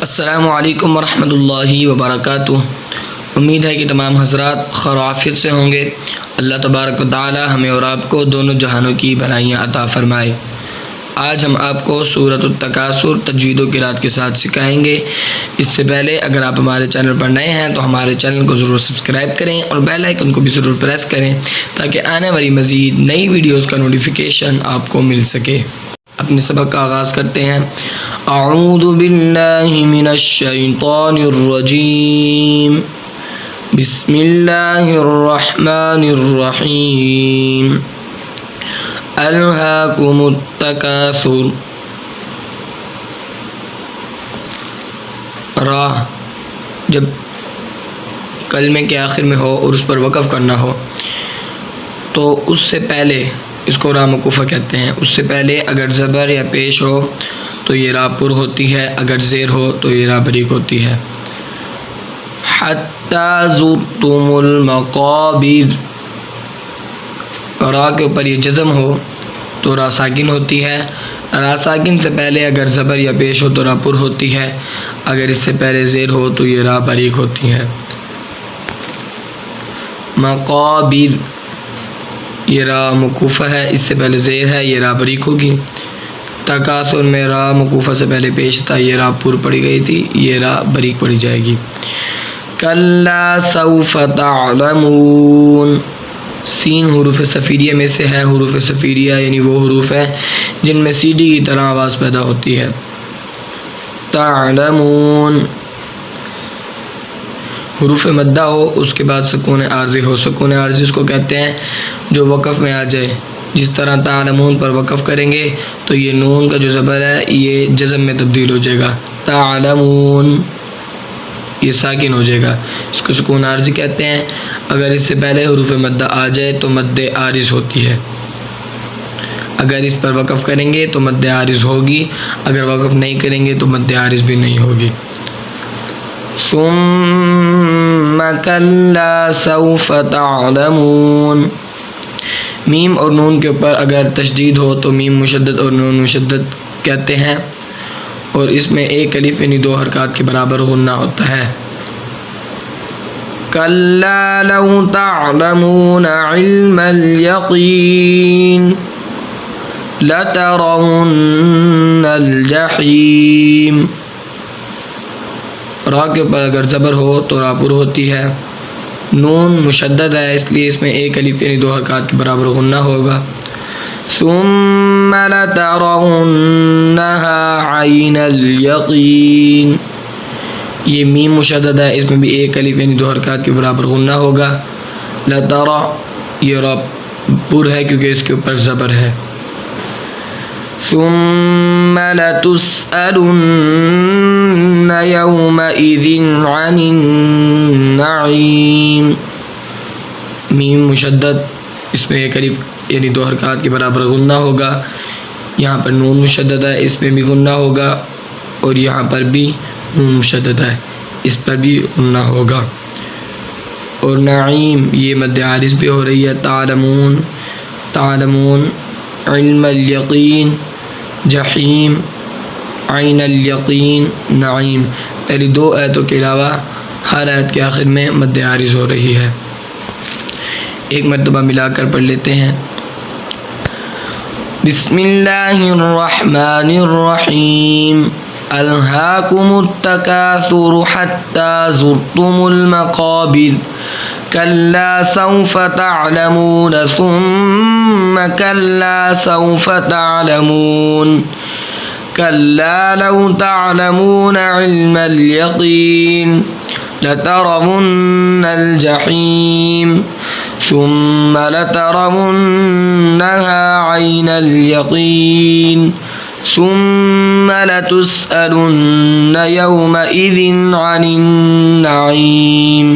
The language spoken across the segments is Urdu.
السلام علیکم ورحمۃ اللہ وبرکاتہ۔ امید ہے کہ تمام حضرات خیر و عافیت سے ہوں گے۔ اللہ تبارک و تعالی ہمیں اور آپ کو دونوں جہانوں کی بھلائیاں عطا فرمائے۔ آج ہم آپ کو سورۃ التکاثر تجوید و قرات کے ساتھ سکھائیں گے۔ اس سے پہلے اگر آپ ہمارے چینل پر نئے ہیں تو ہمارے چینل کو ضرور سبسکرائب کریں اور بیل آئکن کو بھی ضرور پریس کریں تاکہ آنے والی مزید نئی ویڈیوز کا نوٹیفیکیشن آپ کو مل سکے۔ اپنے سبق کا آغاز کرتے ہیں۔ اعوذ باللہ من الشیطان الرجیم، بسم اللہ الرحمن الرحیم۔ الہاکم التکاثر، را جب کلمے کے آخر میں ہو اور اس پر وقف کرنا ہو تو اس سے پہلے اس کو را مکوفہ کہتے ہیں۔ اس سے پہلے اگر زبر یا پیش ہو تو یہ را پر ہوتی ہے، اگر زیر ہو تو یہ را بریک ہوتی ہے۔ حتی زرتم المقابر، را کے اوپر یہ جزم ہو تو را ساکن ہوتی ہے۔ را ساکن سے پہلے اگر زبر یا پیش ہو تو را پر ہوتی ہے، اگر اس سے پہلے زیر ہو تو یہ را بریک ہوتی ہے۔ مقابر، یہ را مکوفہ ہے، اس سے پہلے زیر ہے، یہ را بریک ہوگی۔ تکاثر میں را مکوفہ سے پہلے پیش تھا، یہ را پر پڑی گئی تھی، یہ را بریک پڑی جائے گی۔ کلا سوف تعلمون، سین حروف صفیریہ میں سے ہے۔ حروف صفیریہ یعنی وہ حروف ہیں جن میں سی ڈی کی طرح آواز پیدا ہوتی ہے۔ تعلمون، حروف مدہ ہو اس کے بعد سکون عارضی ہو۔ سکون عارضی اس کو کہتے ہیں جو وقف میں آ جائے۔ جس طرح تعلمون پر وقف کریں گے تو یہ نون کا جو زبر ہے یہ جزم میں تبدیل ہو جائے گا، تعلمون، یہ ساکن ہو جائے گا، اس کو سکون عارضی کہتے ہیں۔ اگر اس سے پہلے حروف مدہ آ جائے تو مد عارض ہوتی ہے۔ اگر اس پر وقف کریں گے تو مد عارض ہوگی، اگر وقف نہیں کریں گے تو مد عارض بھی نہیں ہوگی۔ ثم کلا سوف تعلمون، میم اور نون کے اوپر اگر تشدید ہو تو میم مشدد اور نون مشدد کہتے ہیں، اور اس میں ایک الف یعنی دو حرکات کے برابر غنہ ہوتا ہے۔ کلا لو تعلمون علم الیقین لترون الجحیم، را کے اوپر اگر زبر ہو تو را پر ہوتی ہے۔ نون مشدد ہے اس لیے اس میں ایک الف یعنی دو حرکات کے برابر غنہ ہوگا۔ ثم لترونها عین الیقین، یہ میم مشدد ہے، اس میں بھی ایک الف یعنی دو حرکات کے برابر غنہ ہوگا۔ لترا، یہ را پر ہے کیونکہ اس کے اوپر زبر ہے۔ ثم لتسألن یومئذ عن النعیم، میم مشدد، اس میں ایک الف یعنی دو حرکات کے برابر غنہ ہوگا۔ یہاں پر نون مشدد ہے، اس میں بھی غنہ ہوگا، اور یہاں پر بھی نون مشدد ہے، اس پر بھی غنہ ہوگا۔ اور نعیم یہ مد عارض بھی ہو رہی ہے۔ تعلمون، تعلمون، علم الیقین، جحیم، عین الیقین، نعیم، پہلی دو آیتوں کے علاوہ ہر آیت کے آخر میں مد عارض ہو رہی ہے۔ ایک مرتبہ ملا کر پڑھ لیتے ہیں۔ بسم اللہ الرحمن الرحیم۔ الہاکم التکاثر حتی زرتم المقابر کلا سوف تعلمون ثم کلا سوف تعلمون کلا لو تعلمون علم الیقین لترون الجحیم ثم لترونها عین الیقین ثم لتسألن یومئذ عن النعیم۔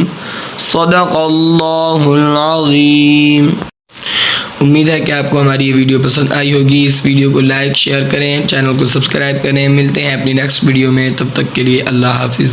صدق اللہ العظیم۔ امید ہے کہ آپ کو ہماری یہ ویڈیو پسند آئی ہوگی۔ اس ویڈیو کو لائک شیئر کریں، چینل کو سبسکرائب کریں۔ ملتے ہیں اپنی نیکسٹ ویڈیو میں، تب تک کے لیے اللہ حافظ۔